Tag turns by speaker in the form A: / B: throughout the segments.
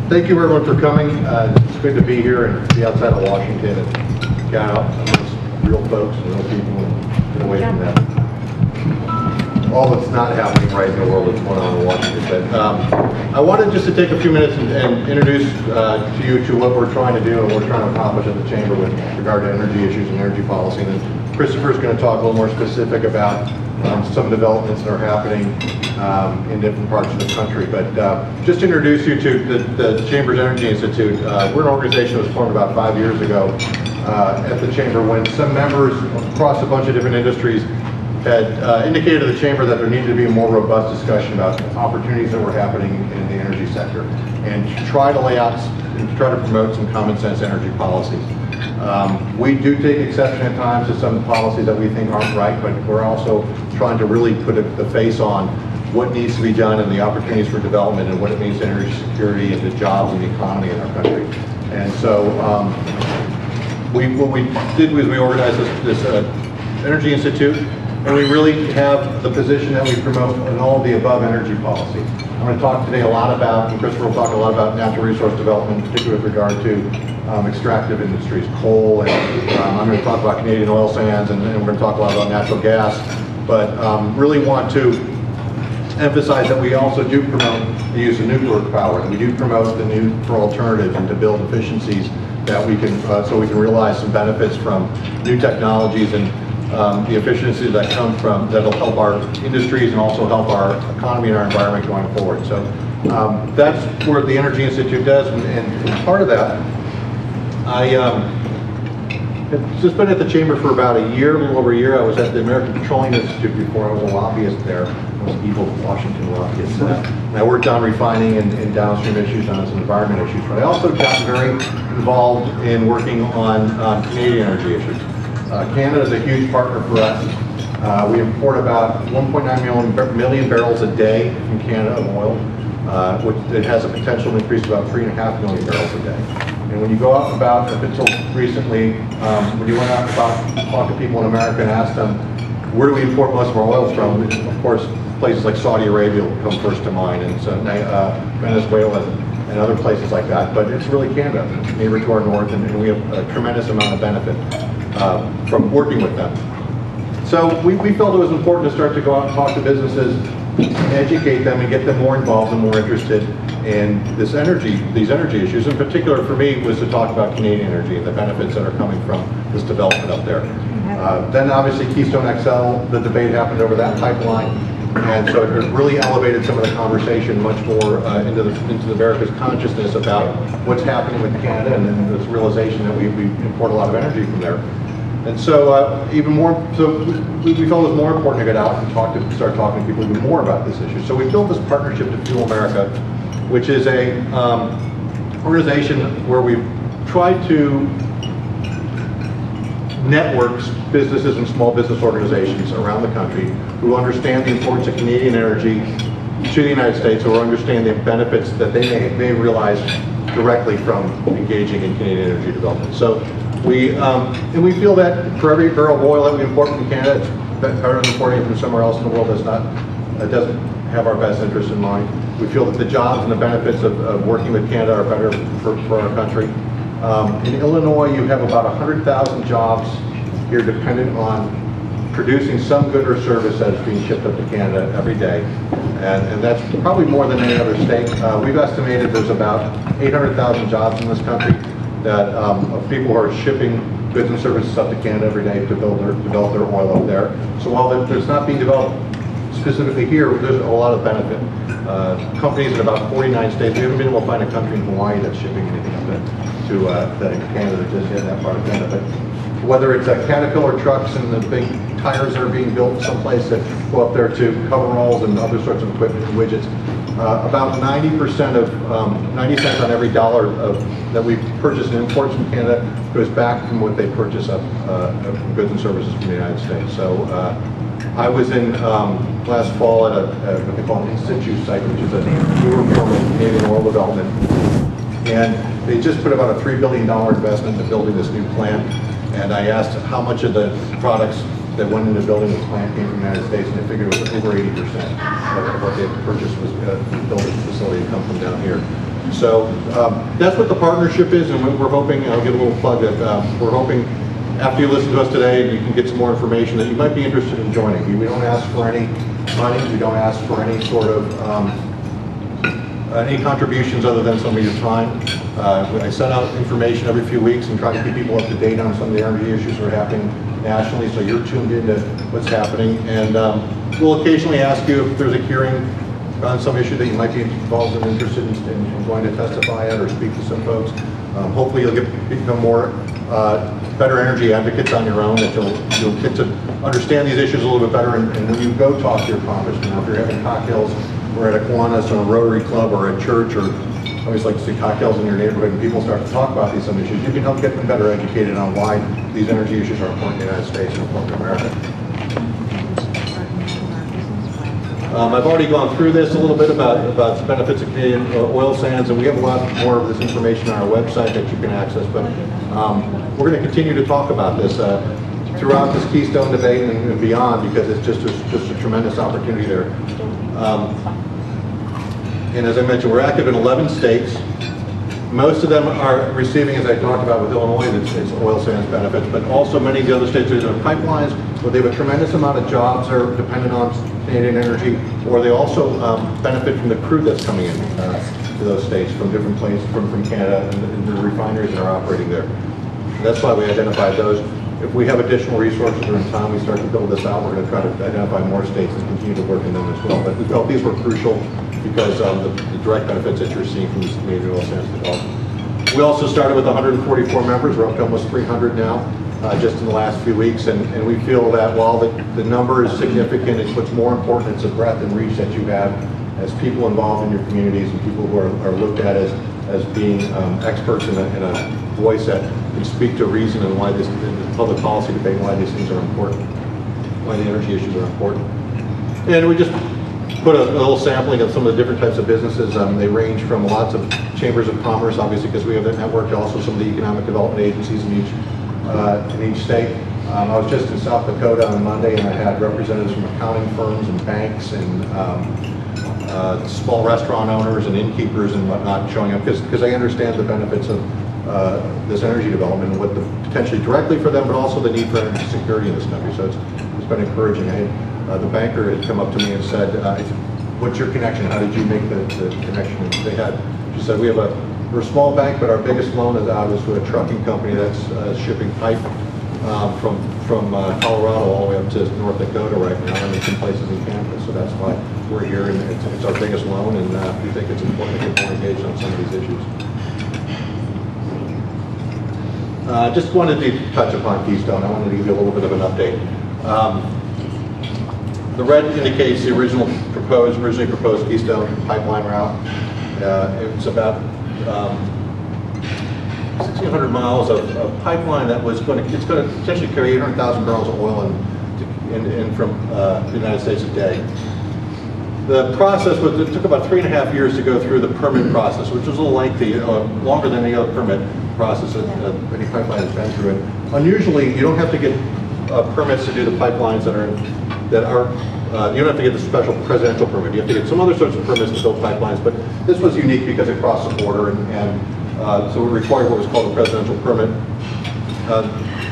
A: Thank you everyone for coming. It's good to be here and be outside of Washington and get out amongst real folks and real people and get away from that. All that's not happening right in the world that's going on in Washington. But I wanted just to take a few minutes and introduce to you to what we're trying to do and what we're trying to accomplish at the Chamber with regard to energy issues and energy policy. And then Christopher's going to talk a little more specific about some developments that are happening in different parts of the country. But just to introduce you to the Chamber's Energy Institute, we're an organization that was formed about 5 years ago at the Chamber when some members across a bunch of different industries had indicated to the Chamber that there needed to be a more robust discussion about opportunities that were happening in the energy sector and to try to lay out and try to promote some common sense energy policies. We do take exception at times to some policies that we think aren't right, but we're also trying to really put the face on what needs to be done and the opportunities for development and what it means to energy security and to jobs and the economy in our country. And so what we did was we organized this Energy Institute, and we really have the position that we promote in all of the above energy policy. I'm going to talk today a lot about, and Christopher will talk a lot about natural resource development, particularly with regard to extractive industries, coal, and I'm going to talk about Canadian oil sands, and we're going to talk a lot about natural gas, but really want to emphasize that we also do promote the use of nuclear power, and we do promote the need for alternatives and to build efficiencies that we can, so we can realize some benefits from new technologies and the efficiencies that come from, that'll help our industries and also help our economy and our environment going forward. So that's what the Energy Institute does, and part of that, I have just been at the Chamber for about a year, a little over a year. I was at the American Petroleum Institute before. I was a lobbyist there. I was an evil Washington lobbyist. And I worked on refining and downstream issues, on some environment issues. But I also got very involved in working on Canadian energy issues. Canada is a huge partner for us. We import about 1.9 million barrels a day from Canada of oil, which it has a potential to increase to about 3.5 million barrels a day. And when you go out about, up until recently, when you went out and talk to people in America and ask them, where do we import most of our oils from? Of course, places like Saudi Arabia will come first to mind, and so Venezuela and other places like that. But it's really Canada, neighbor to our north, and we have a tremendous amount of benefit from working with them. So we felt it was important to start to go out and talk to businesses, educate them, and get them more involved and more interested in these energy issues. In particular, for me, was to talk about Canadian energy and the benefits that are coming from this development up there. Then obviously Keystone XL, the debate happened over that pipeline, and so it really elevated some of the conversation much more into the America's consciousness about what's happening with Canada and this realization that we import a lot of energy from there. And so even more, so we felt it was more important to get out and start talking to people even more about this issue. So we built this partnership to Fuel America, which is a organization where we've tried to network businesses and small business organizations around the country who understand the importance of Canadian energy to the United States, or understand the benefits that they may realize directly from engaging in Canadian energy development. So we feel that for every barrel of oil that we import from Canada, it's better than importing from somewhere else in the world that doesn't have our best interests in mind. We feel that the jobs and the benefits of working with Canada are better for our country. In Illinois, you have about 100,000 jobs here dependent on producing some good or service that is being shipped up to Canada every day. And that's probably more than any other state. We've estimated there's about 800,000 jobs in this country that of people who are shipping goods and services up to Canada every day to develop their oil up there. So while there's not being developed specifically here, there's a lot of benefit. Companies in about 49 states, we haven't been able to find a country in Hawaii that's shipping anything up to Canada, just in that part of Canada. But whether it's Caterpillar trucks and the big tires that are being built someplace that go up there to coveralls and other sorts of equipment and widgets, about 90% of 90 cents on every dollar that we purchase and imports from Canada goes back from what they purchase of goods and services from the United States. So I was in last fall at what they call an in-situ site, which is a newer form of Canadian oil development, and they just put about a $3 billion investment into building this new plant. And I asked how much of the products that went into building the plant came from the United States, and they figured it was over 80% of what they had purchased was built at the facility to come from down here. So that's what the partnership is, and we're hoping, I'll give a little plug that we're hoping after you listen to us today and you can get some more information that you might be interested in joining. We don't ask for any money, we don't ask for any sort of any contributions other than some of your time. I send out information every few weeks and try to keep people up to date on some of the energy issues that are happening nationally, so you're tuned into what's happening. And we'll occasionally ask you if there's a hearing on some issue that you might be involved and interested in going to testify at or speak to some folks. Hopefully you'll become more better energy advocates on your own, that you'll get to understand these issues a little bit better, and when you go talk to your congressman, if you're having cocktails or at a Kiwanis or a Rotary Club or at church, or I always like to see cocktails in your neighborhood and people start to talk about these some issues, you can help get them better educated on why these energy issues are important in the United States and important in America. I've already gone through this a little bit about the benefits of Canadian oil sands, and we have a lot more of this information on our website that you can access, but we're going to continue to talk about this throughout this Keystone debate and beyond, because it's just a tremendous opportunity there. And as I mentioned, we're active in 11 states. Most of them are receiving, as I talked about with Illinois, its oil sands benefits, but also many of the other states are either pipelines, where they have a tremendous amount of jobs that are dependent on Canadian energy, or they also benefit from the crude that's coming in to those states from different places, from Canada, and the refineries that are operating there. That's why we identified those. If we have additional resources or in time we start to build this out, we're going to try to identify more states and continue to work in them as well. But we felt these were crucial because the direct benefits that you're seeing from these Canadian oil sands development. We also started with 144 members. We're up to almost 300 now, just in the last few weeks. And we feel that while the number is significant, it's what's more important, it's the breadth and reach that you have as people involved in your communities and people who are looked at as being experts in a voice that can speak to reason and why this public policy debate and why these things are important, why the energy issues are important. And we just put a little sampling of some of the different types of businesses. They range from lots of chambers of commerce, obviously, because we have that network, to also some of the economic development agencies in each state. I was just in South Dakota on Monday, and I had representatives from accounting firms and banks and small restaurant owners and innkeepers and whatnot showing up, because I understand the benefits of this energy development and what potentially directly for them, but also the need for energy security in this country. So it's been encouraging. The banker had come up to me and said, what's your connection? How did you make the connection they had? She said, we're a small bank, but our biggest loan is out to a trucking company that's shipping pipe from Colorado all the way up to North Dakota right now, and in some places in Canada. So that's why we're here, and it's our biggest loan, and we think it's important to get more engaged on some of these issues. Just wanted to touch upon Keystone. I wanted to give you a little bit of an update. The red indicates the originally proposed Keystone pipeline route. It's about 1,600 miles of pipeline that it's going to potentially carry 800,000 barrels of oil in from the United States a day. The process it took about 3.5 years to go through the permit process, which was a little lengthy, longer than any other permit process that any pipeline has been through. And unusually, you don't have to get permits to do the pipelines you don't have to get the special presidential permit. You have to get some other sorts of permits to build pipelines, but this was unique because it crossed the border, and so it required what was called a presidential permit.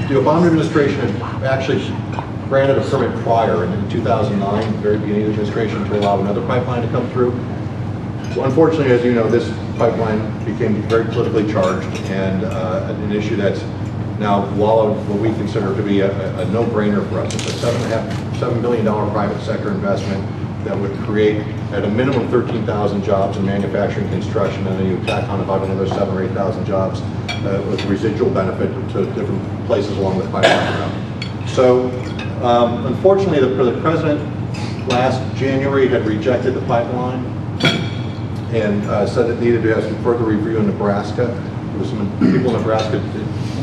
A: The Obama administration had actually granted a permit prior in 2009, the very beginning of the administration, to allow another pipeline to come through. So unfortunately, as you know, this pipeline became very politically charged and an issue that's now wallowed what we consider to be a no-brainer for us. It's a $7 billion private sector investment that would create at a minimum 13,000 jobs in manufacturing construction, and then you tack on about another 7,000 or 8,000 jobs with residual benefit to different places along the pipeline route. So unfortunately, the president last January had rejected the pipeline and said it needed to have some further review in Nebraska. There was some people in Nebraska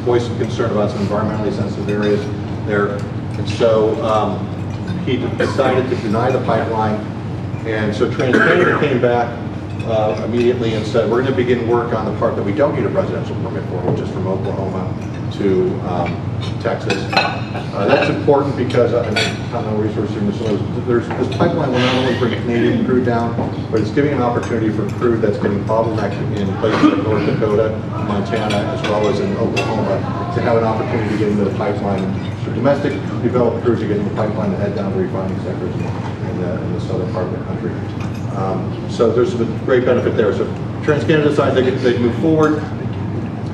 A: voiced some concern about some environmentally sensitive areas there. And so he decided to deny the pipeline. And so TransCanada came back immediately and said, we're going to begin work on the part that we don't need a presidential permit for, which is from Oklahoma to Texas. That's important because continental resources this pipeline will not only bring Canadian crude down, but it's giving an opportunity for crude that's getting bottlenecked in places like North Dakota, Montana, as well as in Oklahoma, to have an opportunity to get into the pipeline, for domestic developed crude to get into the pipeline and head down to refining sectors in the southern part of the country. So there's a great benefit there. So TransCanada decided they'd move forward.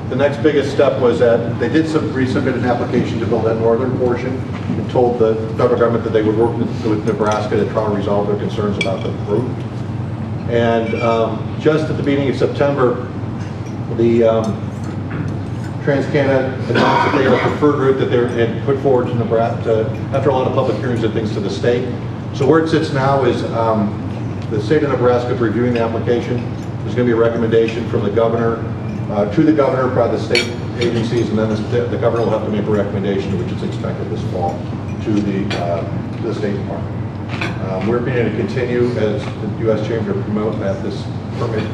A: The next biggest step was that they did resubmit an application to build that northern portion and told the federal government that they would work with Nebraska to try to resolve their concerns about the route. And just at the beginning of September, the TransCanada announced that they had a preferred route that they had put forward to Nebraska after a lot of public hearings and things to the state. So where it sits now is the state of Nebraska is reviewing the application. There's going to be a recommendation from the governor to the governor by the state agencies, and then the governor will have to make a recommendation, which is expected this fall, to the State Department. We're going to continue as the U.S. Chamber to promote that this permit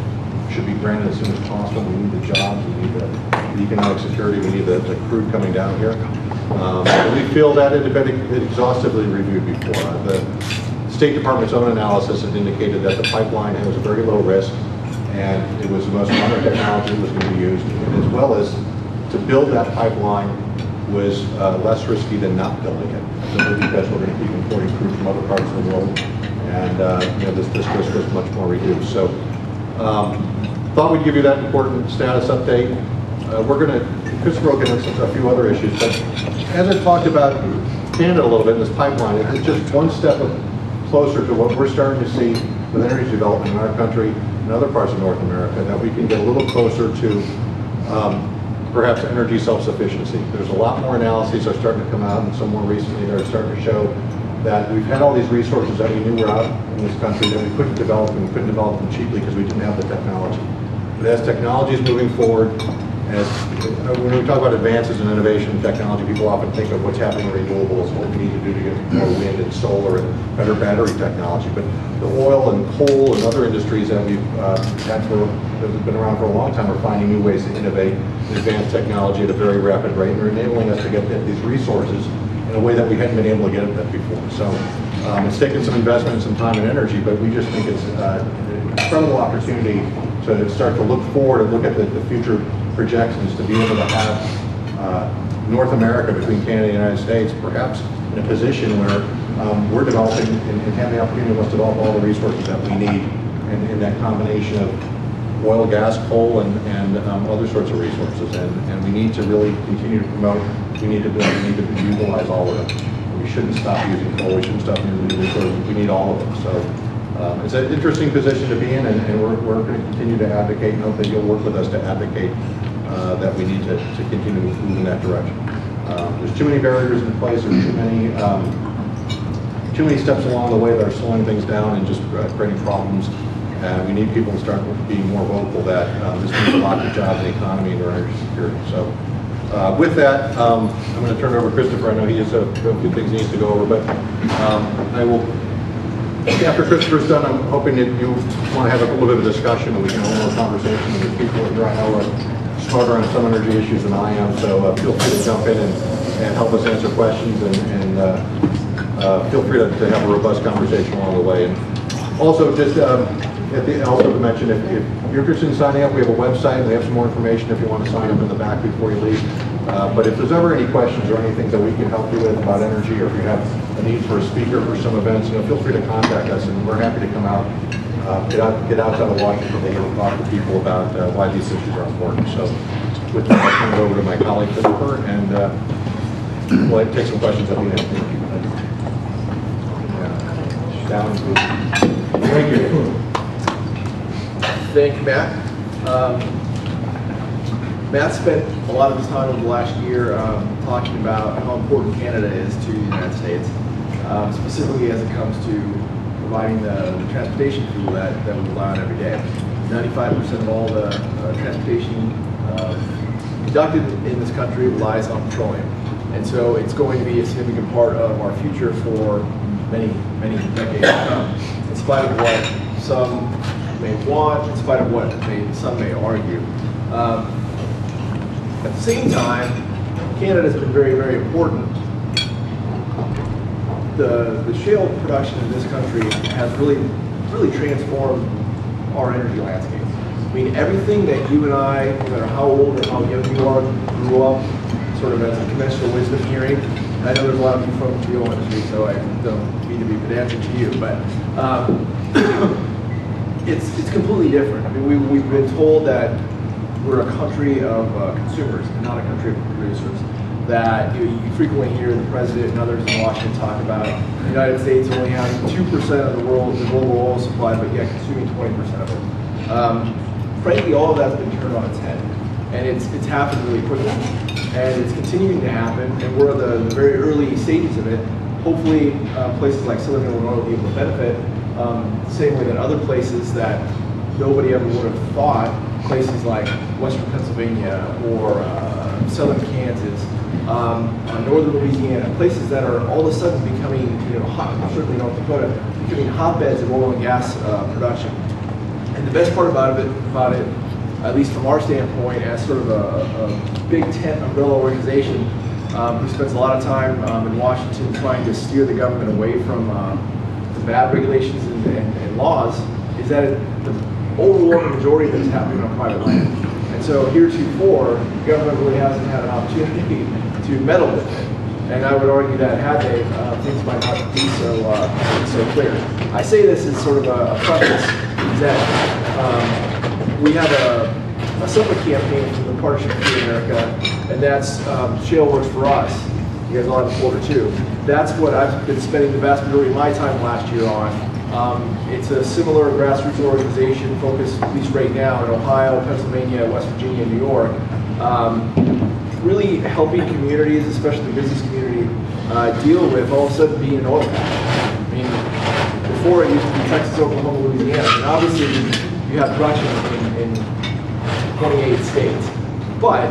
A: should be granted as soon as possible. We need the jobs, we need the economic security, we need the crude coming down here. And we feel that it had been exhaustively reviewed before. The State Department's own analysis had indicated that the pipeline was a very low risk, and it was the most modern technology that was going to be used, as well as to build that pipeline was less risky than not building it, simply because we're going to keep importing crude from other parts of the world, and this risk was much more reduced. So thought we'd give you that important status update. Christopher will get into a few other issues, but as I talked about Canada a little bit in this pipeline, it's just one step closer to what we're starting to see with energy development in our country and other parts of North America, that we can get a little closer to perhaps energy self-sufficiency. There's a lot more analyses that are starting to come out, and some more recently that are starting to show that we've had all these resources that we knew were out in this country that we couldn't develop, and we couldn't develop them cheaply because we didn't have the technology. But as technology is moving forward, when we talk about advances in innovation and technology, people often think of what's happening in renewables, what we need to do to get more wind and solar and better battery technology. But the oil and coal and other industries that we've that have been around for a long time are finding new ways to innovate and advance technology at a very rapid rate, and are enabling us to get these resources in a way that we hadn't been able to get at before. So it's taken some investment, some time and energy, but we just think it's an incredible opportunity to start to look forward and look at the future projections, to be able to have North America, between Canada and the United States, perhaps in a position where we're developing and have the opportunity to develop all the resources that we need in that combination of oil, gas, coal, and other sorts of resources. And we need to really continue to promote. We need to utilize all of them. We shouldn't stop using coal. We shouldn't stop using these resources. We need all of them. So it's an interesting position to be in, and we're going to continue to advocate, and hope that you'll work with us to advocate that we need to continue to move in that direction. There's too many barriers in place. There's too many steps along the way that are slowing things down and just creating problems. We need people to start being more vocal that this means a lot to jobs and the economy and our energy security. So with that, I'm going to turn it over to Christopher. I know he has a few things he needs to go over, but I will. After Christopher's done, I'm hoping that you want to have a little bit of a discussion and we can have a little conversation with people here. I know are smarter on some energy issues than I am, so feel free to jump in and help us answer questions, and feel free to have a robust conversation along the way. And also, just also to mention, if you're interested in signing up, we have a website and we have some more information if you want to sign up in the back before you leave. But if there's ever any questions or anything that we can help you with about energy, or if you have a need for a speaker for some events, feel free to contact us, and we're happy to come out, get outside of Washington and talk to people about why these issues are important. So with that, I'll turn it over to my colleague Christopher, and we'll take some questions at the end. Down to thank you.
B: Thank you, Matt. Matt spent a lot of his time over the last year talking about how important Canada is to the United States, specifically as it comes to providing the transportation fuel that we rely on every day. 95% of all the transportation conducted in this country relies on petroleum. And so it's going to be a significant part of our future for many, many decades to come, in spite of what some may want, in spite of what some may argue. At the same time, Canada has been very, very important. The shale production in this country has really transformed our energy landscape. I mean, everything that you and I, no matter how old or how young you are, grew up sort of as a conventional wisdom hearing. I know there's a lot of you from the oil industry, so I don't mean to be pedantic to you, but it's completely different. I mean, we've been told that we're a country of consumers and not a country of producers. That you frequently hear the president and others in Washington talk about the United States only having 2% of the global oil supply, but yet consuming 20% of it. Frankly, all of that's been turned on its head, and it's happened really quickly, and it's continuing to happen, and we're at the very early stages of it. Hopefully, places like Southern Illinois will be able to benefit, the same way that other places that nobody ever would have thought, places like Western Pennsylvania or Southern Kansas, Northern Louisiana, places that are all of a sudden becoming, certainly North Dakota, becoming hotbeds of oil and gas production. And the best part about it, at least from our standpoint, as sort of a big tent umbrella organization who spends a lot of time in Washington trying to steer the government away from the bad regulations and laws, is that the overwhelming majority of it is happening on private land. And so heretofore, the government really hasn't had an opportunity to meddle with it. And I would argue that had they, things might not be so clear. I say this as sort of a preface that we have a separate campaign from the Partnership for Free America, and that's Shale Works for Us. You guys all have a folder too. That's what I've been spending the vast majority of my time last year on. It's a similar grassroots organization focused, at least right now, in Ohio, Pennsylvania, West Virginia, New York, really helping communities, especially the business community, deal with all of a sudden being an oil patch. I mean, before it used to be Texas, Oklahoma, Louisiana, and obviously you have production in 28 states. But,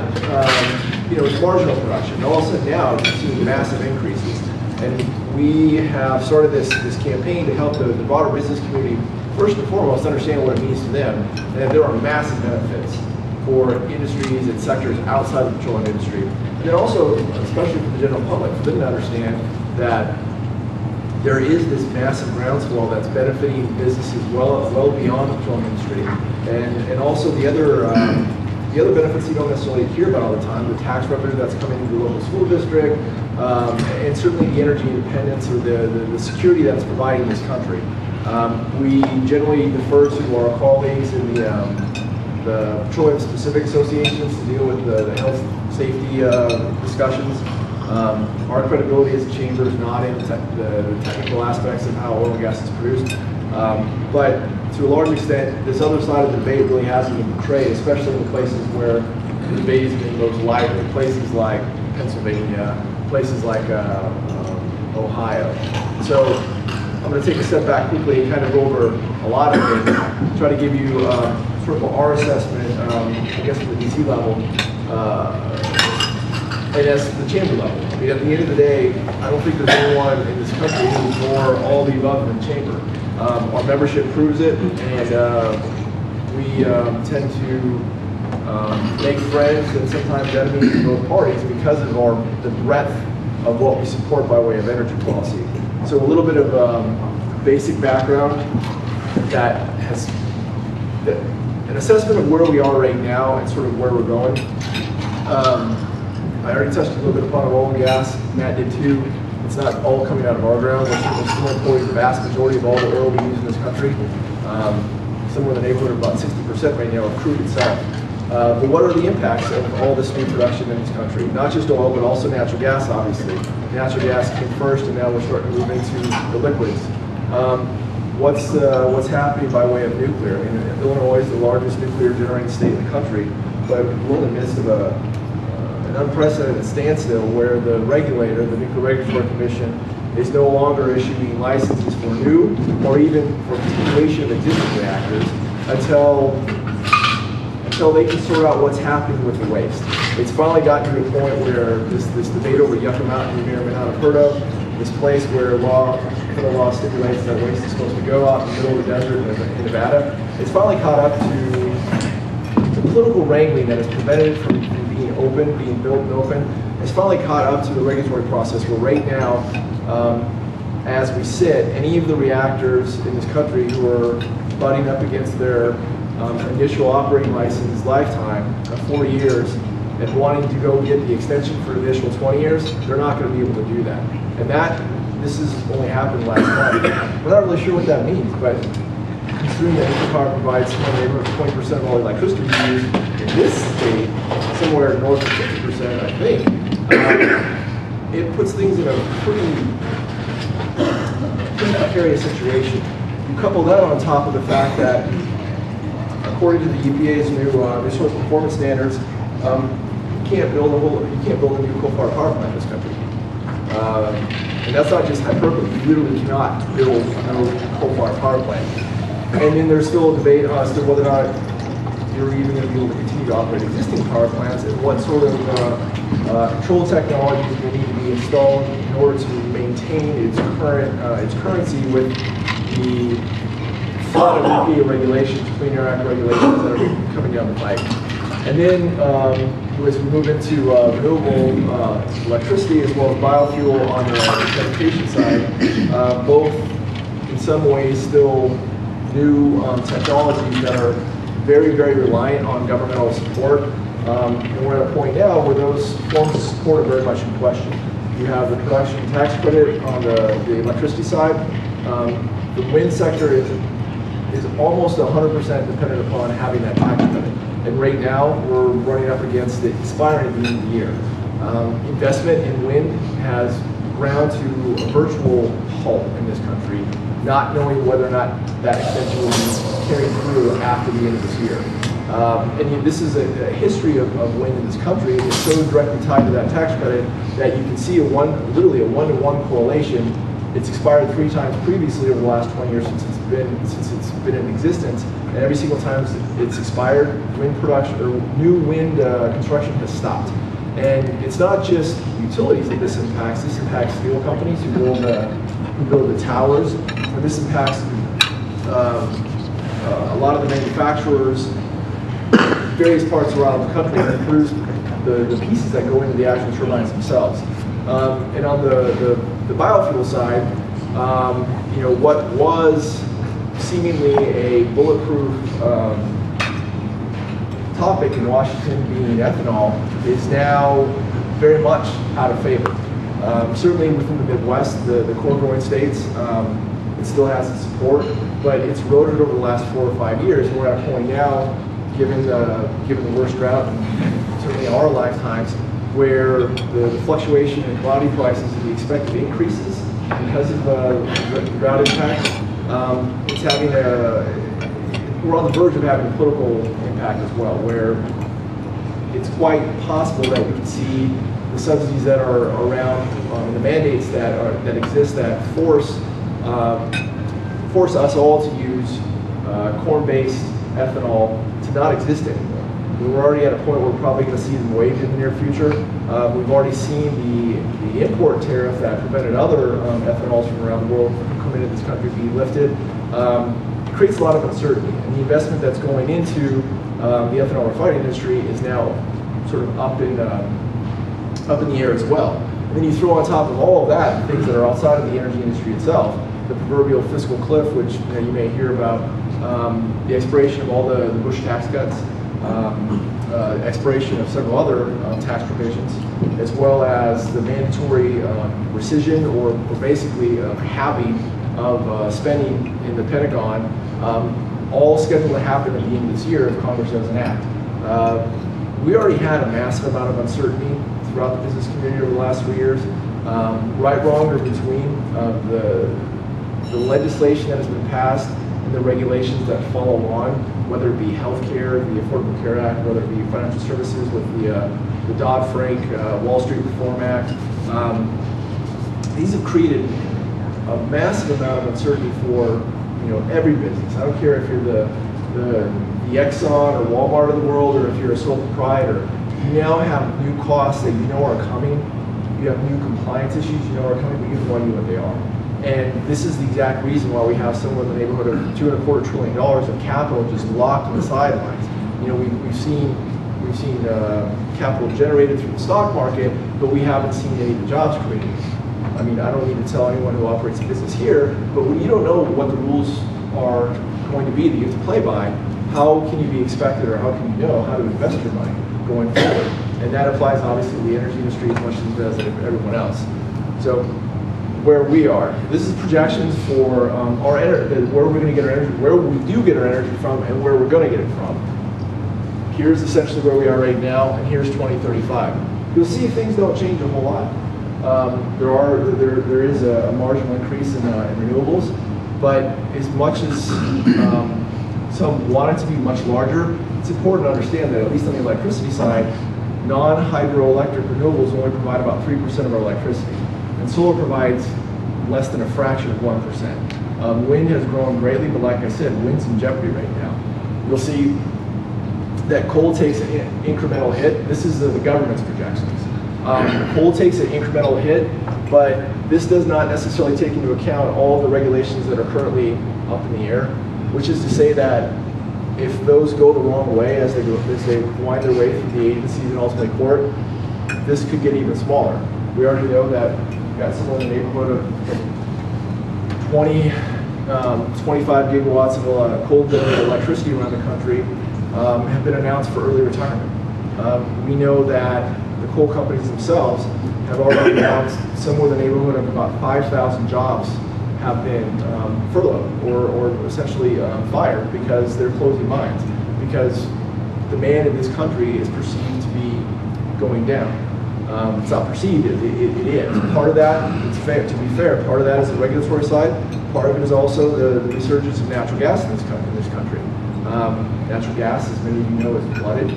B: it's marginal production. And all of a sudden now, you're seeing massive increases. And we have started this campaign to help the broader business community, first and foremost, understand what it means to them, and that there are massive benefits for industries and sectors outside of the petroleum industry. And then also, especially for the general public, for them to understand that there is this massive groundswell that's benefiting businesses well beyond the petroleum industry. And also the other benefits you don't necessarily hear about all the time, the tax revenue that's coming into the local school district, and certainly the energy independence or the security that's providing this country. We generally defer to our colleagues in the petroleum specific associations to deal with the health safety discussions. Our credibility as a chamber is not in the technical aspects of how oil and gas is produced. But to a large extent, this other side of the debate really hasn't been portrayed, especially in places where the debate has been most lively, places like Pennsylvania, places like Ohio. So I'm going to take a step back quickly and kind of go over a lot of things, try to give you sort of our assessment, I guess at the DC level, and as the chamber level. I mean, at the end of the day, I don't think there's anyone in this country who's more all the above than the chamber. Our membership proves it, and we tend to make friends and sometimes enemies in both parties because of the breadth of what we support by way of energy policy. So a little bit of basic background that has an assessment of where we are right now and sort of where we're going. I already touched a little bit upon oil and gas. Matt did too. It's not all coming out of our ground. We're still importing the vast majority of all the oil we use in this country. Somewhere in the neighborhood of about 60% right now of crude itself. But what are the impacts of all this new production in this country? Not just oil, but also natural gas, obviously. Natural gas came first, and now we're starting to move into the liquids. What's happening by way of nuclear? I mean, Illinois is the largest nuclear generating state in the country, but we're in the midst of an unprecedented standstill where the regulator, the Nuclear Regulatory Commission, is no longer issuing licenses for new or even for continuation of existing reactors until they can sort out what's happening with the waste. It's finally gotten to a point where this debate over Yucca Mountain, you may or may not have heard of, this place where law federal law stipulates that waste is supposed to go out in the middle of the desert in Nevada. It's finally caught up to the political wrangling that has prevented it from being open, being built and open. It's finally caught up to the regulatory process where right now, as we sit, any of the reactors in this country who are butting up against their initial operating license lifetime of 4 years and wanting to go get the extension for an additional 20 years, they're not going to be able to do that. And this has only happened last month. We're not really sure what that means, but considering that nuclear power provides somewhere in the neighborhood of 20% of all the electricity used in this state, somewhere north of 50%, I think, it puts things in a pretty precarious situation. You couple that on top of the fact that, according to the EPA's new resource performance standards, you can't build a new coal-fired power plant in this country. And that's not just hyperbole. You literally cannot build a new coal-fired power plant. And then there's still a debate as to whether or not you're even going to be able to continue to operate existing power plants and what sort of control technologies will need to be installed in order to maintain its currency with the flood of EPA regulations, Clean Air Act regulations that are coming down the pipe. And then as we move into renewable electricity as well as biofuel on the transportation side, both in some ways still new technologies that are very, very reliant on governmental support. And we're at a point now where those forms of support are very much in question. You have the production tax credit on the electricity side. The wind sector is almost 100% dependent upon having that tax credit. And right now, we're running up against it expiring at the end of the year. Investment in wind has ground to a virtual halt in this country, not knowing whether or not that extension will be carried through after the end of this year. And this is a history of wind in this country, and it's so directly tied to that tax credit that you can see literally a one-to-one correlation. It's expired 3 times previously over the last 20 years since it's been in existence, and every single time it's expired, wind production or new wind construction has stopped. And it's not just utilities that this impacts. This impacts steel companies who build the towers, and this impacts a lot of the manufacturers, various parts around the country that produce the pieces that go into the actual turbines themselves. And on the biofuel side, what was seemingly a bulletproof topic in Washington being ethanol is now very much out of favor. Certainly within the Midwest, the corn growing states, it still has its support, but it's eroded over the last 4 or 5 years. We're at a point now, given the worst drought in certainly our lifetimes, where the fluctuation in commodity prices and the expected increases because of the drought impacts, it's having we're on the verge of having a political impact as well, where it's quite possible that we can see the subsidies that are around, the mandates that exist that force us all to use corn-based ethanol to not exist anymore. We're already at a point where we're probably going to see them waived in the near future. We've already seen the import tariff that prevented other ethanols from around the world from coming into this country be lifted. It creates a lot of uncertainty, and the investment that's going into the ethanol refining industry is now sort of up in the air as well. And then you throw on top of all of that things that are outside of the energy industry itself, the proverbial fiscal cliff, which you may hear about, the expiration of all the Bush tax cuts, expiration of several other tax provisions, as well as the mandatory rescission or basically halving of spending in the Pentagon, all scheduled to happen at the end of this year if Congress doesn't act. We already had a massive amount of uncertainty throughout the business community over the last 3 years. Right, wrong, or between the legislation that has been passed and the regulations that follow on, whether it be healthcare, the Affordable Care Act, whether it be financial services with the Dodd-Frank Wall Street Reform Act. These have created a massive amount of uncertainty for every business. I don't care if you're the Exxon or Walmart of the world, or if you're a sole proprietor. You now have new costs that are coming. You have new compliance issues are coming, but you have no idea what they are. And this is the exact reason why we have somewhere in the neighborhood of $2.25 trillion of capital just locked on the sidelines. You know, we've seen capital generated through the stock market, but we haven't seen any of the jobs created. I mean, I don't need to tell anyone who operates a business here, but when you don't know what the rules are going to be that you have to play by, how can you be expected, or how can you know how to invest your money going forward? And that applies obviously to the energy industry as much as it does to everyone else. So where we are, this is projections for our energy, where we're going to get our energy, where we do get our energy from, and where we're going to get it from. Here's essentially where we are right now, and here's 2035. You'll see things don't change a whole lot. There is a marginal increase in renewables, but as much as some want it to be much larger, it's important to understand that at least on the electricity side, non-hydroelectric renewables only provide about 3% of our electricity, and solar provides less than a fraction of 1%. Wind has grown greatly, but like I said, wind's in jeopardy right now. You'll see that coal takes an incremental hit. This is the government's projections. Coal takes an incremental hit, but this does not necessarily take into account all the regulations that are currently up in the air, which is to say that if those go the wrong way as they wind their way through the agencies and ultimately court, this could get even smaller. We already know that we've got somewhere in the neighborhood of 25 gigawatts of coal-generated electricity around the country have been announced for early retirement. We know that the coal companies themselves have already announced somewhere in the neighborhood of about 5,000 jobs have been furloughed or essentially fired because they're closing mines, because demand in this country is perceived to be going down. It's not perceived, it is. Part of that, to be fair, part of that is the regulatory side. Part of it is also the resurgence of natural gas in this country. Natural gas, as many of you know, is flooded.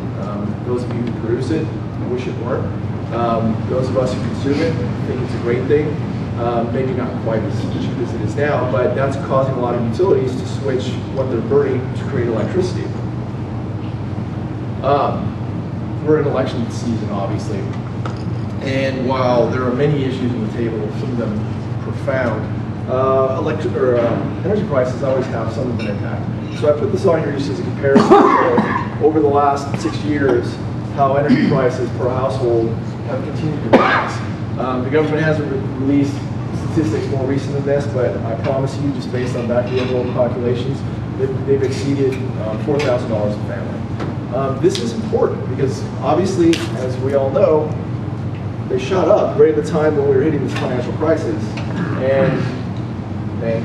B: Those of you who produce it, I wish it weren't. Those of us who consume it think it's a great thing. Maybe not quite as cheap as it is now, but that's causing a lot of utilities to switch what they're burning to create electricity. We're in election season, obviously. And while there are many issues on the table, some of them profound, energy prices always have some of an impact. So I put this on here just as a comparison of over the last 6 years, how energy prices per household have continued to rise. The government hasn't released statistics more recent than this, but I promise you, just based on back of the envelope calculations, they've exceeded $4,000 a family. This is important because obviously, as we all know, they shot up right at the time when we were hitting this financial crisis, and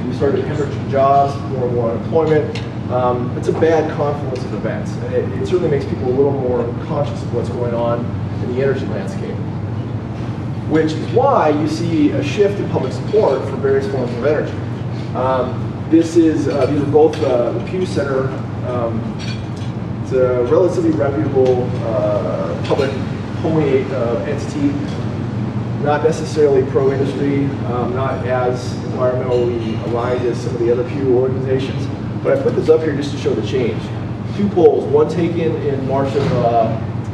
B: we started hemorrhaging jobs, more and more unemployment. It's a bad confluence of events, and it certainly makes people a little more conscious of what's going on in the energy landscape, which is why you see a shift in public support for various forms of energy. These are both the Pew Center. It's a relatively reputable public polling entity, not necessarily pro-industry, not as environmentally aligned as some of the other Pew organizations. But I put this up here just to show the change. 2 polls, one taken in March of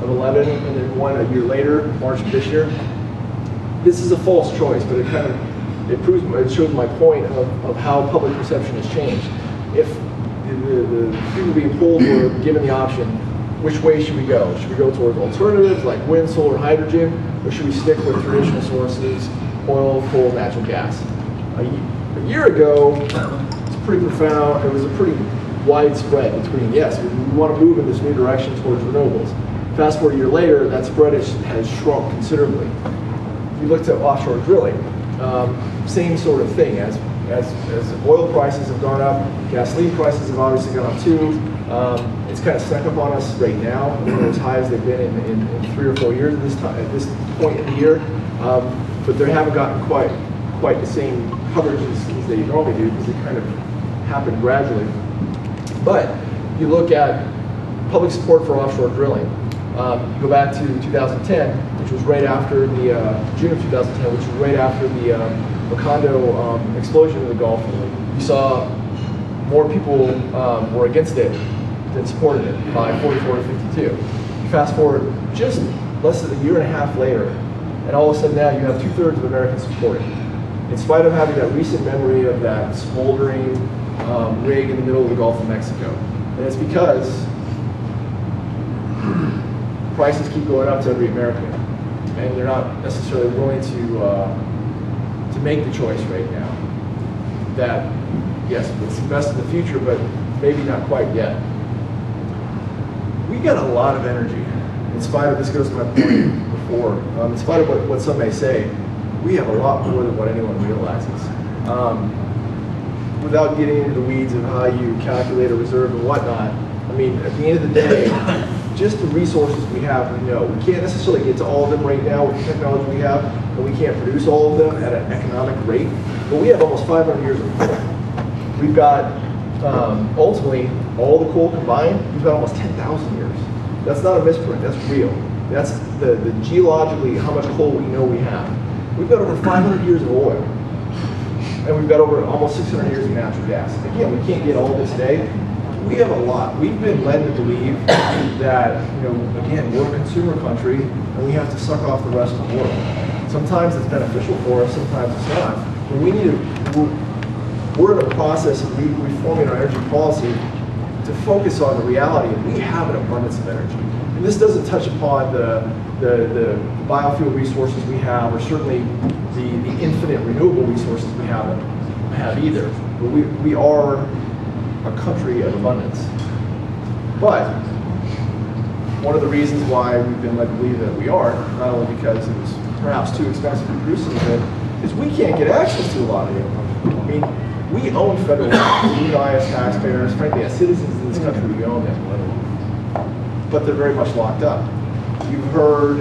B: 11, and then one a year later, March of this year. This is a false choice, but it shows my point of how public perception has changed. If the people being polled were given the option, which way should we go? Should we go towards alternatives like wind, solar, hydrogen, or should we stick with traditional sources, oil, coal, natural gas? A year ago, it's pretty profound. It was a pretty widespread between, yes, we want to move in this new direction towards renewables. Fast forward a year later, that spread has shrunk considerably. We looked at offshore drilling, same sort of thing. As oil prices have gone up, gasoline prices have obviously gone up too. It's kind of snuck up on us right now. They're as high as they've been in 3 or 4 years at this point in the year, but they haven't gotten quite the same coverage as they normally do because they kind of happen gradually. But you look at public support for offshore drilling. You go back to 2010, which was right after the June of 2010, which was right after the Macondo explosion in the Gulf. You saw more people were against it than supported it by 44 to 52. You fast forward just less than a year and a half later, and all of a sudden now you have 2/3 of Americans supporting it. in spite of having that recent memory of that smoldering rig in the middle of the Gulf of Mexico. And it's because prices keep going up to every American, and they're not necessarily willing to make the choice right now that, yes, let's invest in the future, but maybe not quite yet. We got a lot of energy, in spite of, this goes to my point before, in spite of what some may say, we have a lot more than what anyone realizes. Without getting into the weeds of how you calculate a reserve and whatnot, I mean, at the end of the day, just the resources we have, we know. We can't necessarily get to all of them right now with the technology we have, and we can't produce all of them at an economic rate, but we have almost 500 years of coal. We've got, ultimately, all the coal combined, we've got almost 10,000 years. That's not a misprint, that's real. That's the geologically how much coal we know we have. We've got over 500 years of oil, and we've got over almost 600 years of natural gas. Again, we can't get all this today. We have a lot. We've been led to believe that, again, we're a consumer country, and we have to suck off the rest of the world. Sometimes it's beneficial for us, sometimes it's not. But we need to, we're in a process of reforming our energy policy to focus on the reality that we have an abundance of energy. And this doesn't touch upon the biofuel resources we have, or certainly the infinite renewable resources we have either. But we are a country of abundance. But one of the reasons why we've been led to believe that we aren't, not only because it was perhaps too expensive to produce some of it, is we can't get access to a lot of it. I mean, we own federal lands. We as taxpayers, frankly, as citizens in this country, we own them. But they're very much locked up. You've heard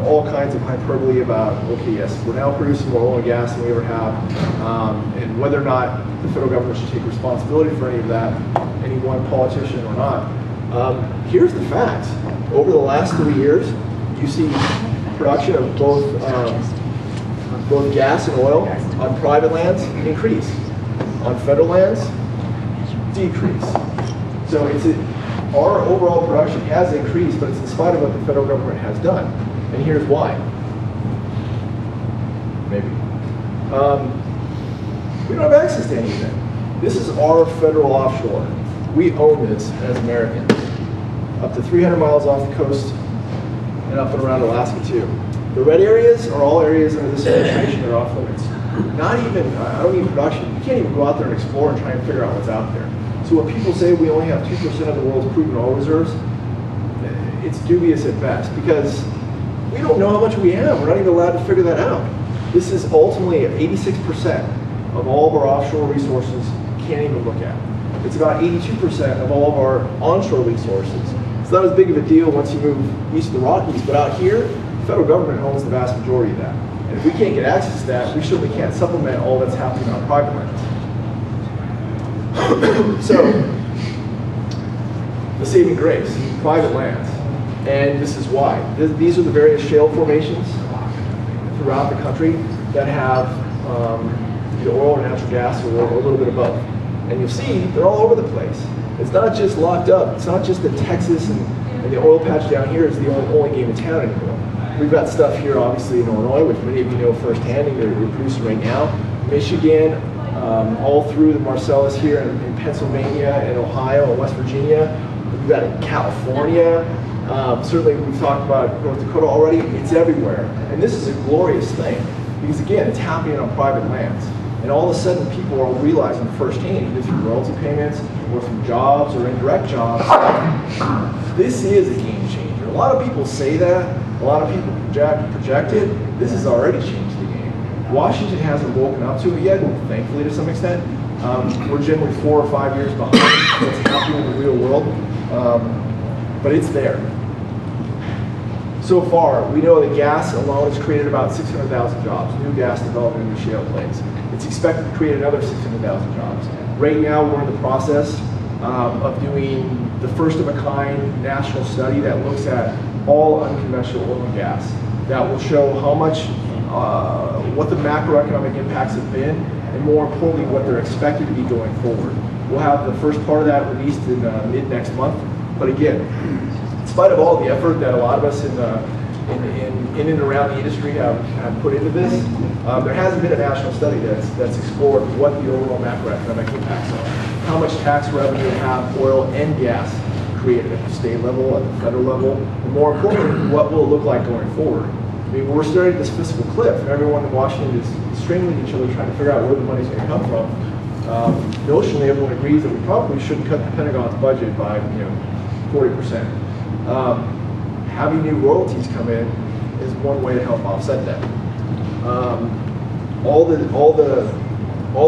B: all kinds of hyperbole about, okay, yes, we're now producing more oil and gas than we ever have, and whether or not the federal government should take responsibility for any of that, any one politician or not. Here's the facts. Over the last 3 years, you see production of both gas and oil on private lands increase, on federal lands decrease. So our overall production has increased, but it's in spite of what the federal government has done. And here's why. Maybe. We don't have access to anything. This is our federal offshore. We own this as Americans. Up to 300 miles off the coast and up and around Alaska too. The red areas are all areas under this administration that are off limits. Not even, I don't need production. You can't even go out there and explore and try and figure out what's out there. So when people say we only have 2% of the world's proven oil reserves, it's dubious at best, because we don't know how much we have. We're not even allowed to figure that out. This is ultimately 86% of all of our offshore resources can't even look at. It's about 82% of all of our onshore resources. It's not as big of a deal once you move east of the Rockies, but out here, the federal government owns the vast majority of that. And if we can't get access to that, we certainly can't supplement all that's happening on private lands. So, the saving grace, private lands. And this is why. These are the various shale formations throughout the country that have either oil or natural gas, or a little bit of both. And you'll see they're all over the place. It's not just locked up. It's not just that Texas and the oil patch down here is the only game in town anymore. We've got stuff here, obviously, in Illinois, which many of you know firsthand, and you're producing right now. Michigan, all through the Marcellus here in Pennsylvania and Ohio and West Virginia. We've got it in California. Certainly we've talked about North Dakota already. It's everywhere. And this is a glorious thing, because again, it's happening on private lands. And all of a sudden people are realizing firsthand, either through royalty payments or through jobs or indirect jobs, this is a game changer. A lot of people say that. A lot of people project it. This has already changed the game. Washington hasn't woken up to it yet, thankfully to some extent. We're generally 4 or 5 years behind what's happening in the real world, but it's there. So far, we know that gas alone has created about 600,000 jobs, new gas development in new shale plays. It's expected to create another 600,000 jobs. Right now, we're in the process of doing the first of a kind national study that looks at all unconventional oil and gas. That will show how much, what the macroeconomic impacts have been, and more importantly, what they're expected to be going forward. We'll have the first part of that released in mid next month. But again, in spite of all the effort that a lot of us in in and around the industry have put into this. There hasn't been a national study that's explored what the overall macroeconomic impacts are. How much tax revenue have oil and gas created at the state level, at the federal level, and more importantly, what will it look like going forward? I mean, we're starting this fiscal cliff, and everyone in Washington is strangling each other trying to figure out where the money's going to come from. Notionally, everyone agrees that we probably shouldn't cut the Pentagon's budget by 40%. Having new royalties come in is one way to help offset that. All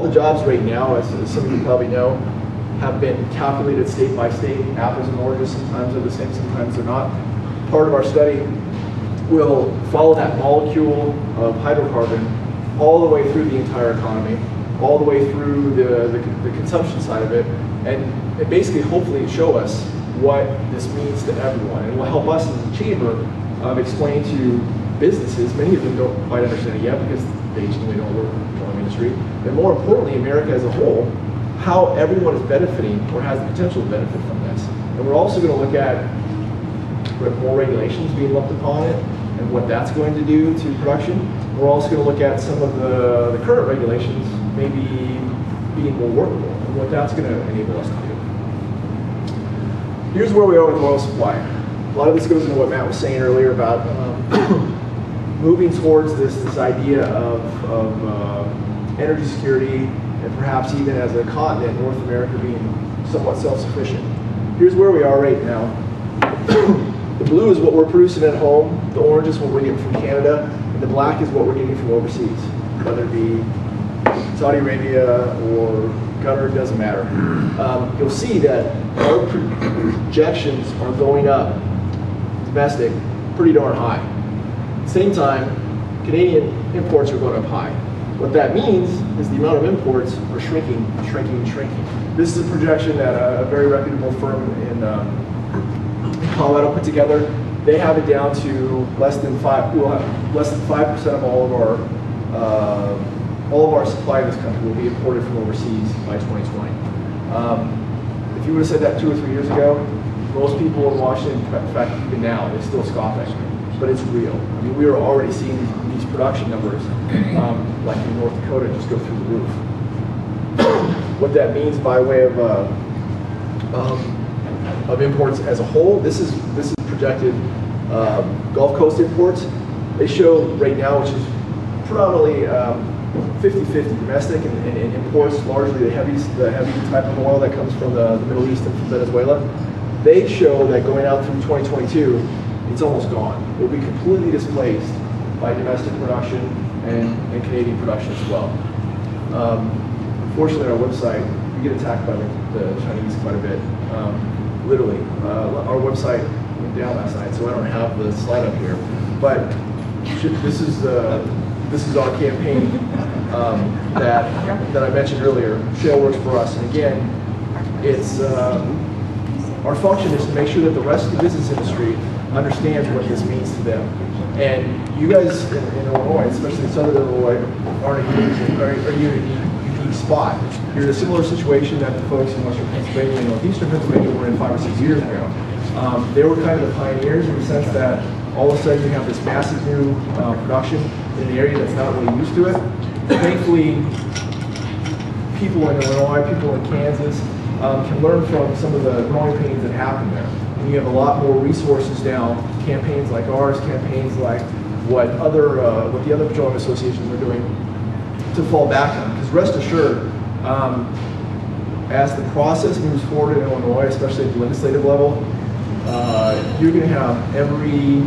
B: the jobs right now, as some of you probably know, have been calculated state by state. Apples and oranges, sometimes they're the same, sometimes they're not. Part of our study will follow that molecule of hydrocarbon all the way through the entire economy, all the way through the consumption side of it, and basically hopefully show us what this means to everyone. And will help us as a chamber explain to businesses, many of them don't quite understand it yet because they generally don't work in the petroleum industry, and more importantly, America as a whole, how everyone is benefiting or has the potential to benefit from this. And we're also going to look at more regulations being lumped upon it and what that's going to do to production. We're also going to look at some of the current regulations maybe being more workable and what that's going to enable us to do. Here's where we are with oil supply. A lot of this goes into what Matt was saying earlier about moving towards this idea of energy security and perhaps even as a continent, North America being somewhat self-sufficient. Here's where we are right now. The blue is what we're producing at home, the orange is what we're getting from Canada, and the black is what we're getting from overseas, whether it be Saudi Arabia or Qatar, it doesn't matter. You'll see that our projections are going up, domestic, pretty darn high. At the same time, Canadian imports are going up high. What that means is the amount of imports are shrinking, shrinking, shrinking. This is a projection that a very reputable firm in Colorado put together. They have it down to less than 5% of all of our supply in this country will be imported from overseas by 2020. If you would have said that 2 or 3 years ago, most people in Washington, in fact, even now, they still scoff at me. But it's real. I mean, we are already seeing these production numbers, like in North Dakota, just go through the roof. What that means by way of imports as a whole, this is projected Gulf Coast imports. They show right now, which is predominantly 50-50 domestic and imports, largely the heavy type of oil that comes from the Middle East and from Venezuela. They show that going out through 2022, it's almost gone. It will be completely displaced by domestic production and Canadian production as well. Unfortunately, our website, we get attacked by the Chinese quite a bit. Literally, our website went down last night, so I don't have the slide up here. But this is our campaign that I mentioned earlier. Shale works for us, and again, it's our function is to make sure that the rest of the business industry understands what this means to them. And you guys in Illinois, especially in Southern Illinois, are in a unique spot. You're in a similar situation that the folks in Western Pennsylvania and Northeastern Pennsylvania were in 5 or 6 years ago. They were kind of the pioneers in the sense that all of a sudden you have this massive new production in an area that's not really used to it. Thankfully, people in Illinois, people in Kansas, can learn from some of the growing pains that happen there. And you have a lot more resources now, campaigns like ours, campaigns like what the other petroleum associations are doing to fall back on. Because rest assured, as the process moves forward in Illinois, especially at the legislative level, you're going to have every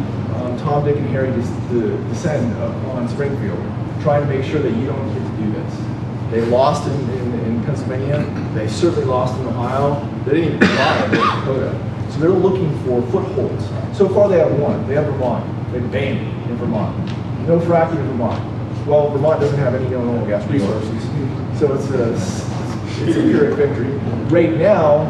B: Tom, Dick, and Harry descend on Springfield, trying to make sure that you don't get to do this. They lost in Pennsylvania. They certainly lost in Ohio. They didn't even try in North Dakota. So they're looking for footholds. So far they have one. They have Vermont. They've banned in Vermont. No fracking in Vermont. Well, Vermont doesn't have any known oil and gas resources. So it's a pyrrhic victory. Right now,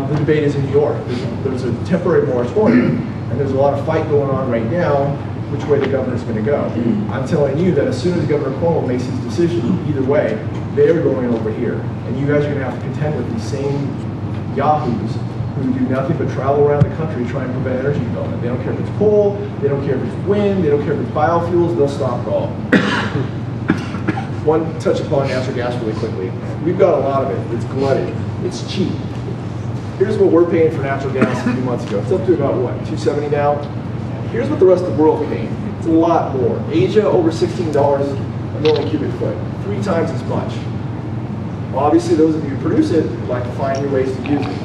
B: the debate is in New York. There's a temporary moratorium, and there's a lot of fight going on right now which way the governor's going to go. I'm telling you that as soon as Governor Cuomo makes his decision, either way, they're going over here. And you guys are going to have to contend with these same yahoos who do nothing but travel around the country trying to prevent energy development. They don't care if it's coal, they don't care if it's wind, they don't care if it's biofuels, they'll stop it all. One touch upon natural gas really quickly. We've got a lot of it. It's glutted. It's cheap. Here's what we're paying for natural gas a few months ago. It's up to about, what, $2.70 now? Here's what the rest of the world's paying. It's a lot more. Asia, over $16 a million cubic foot. 3 times as much. Well, obviously, those of you who produce it would like to find new ways to use it.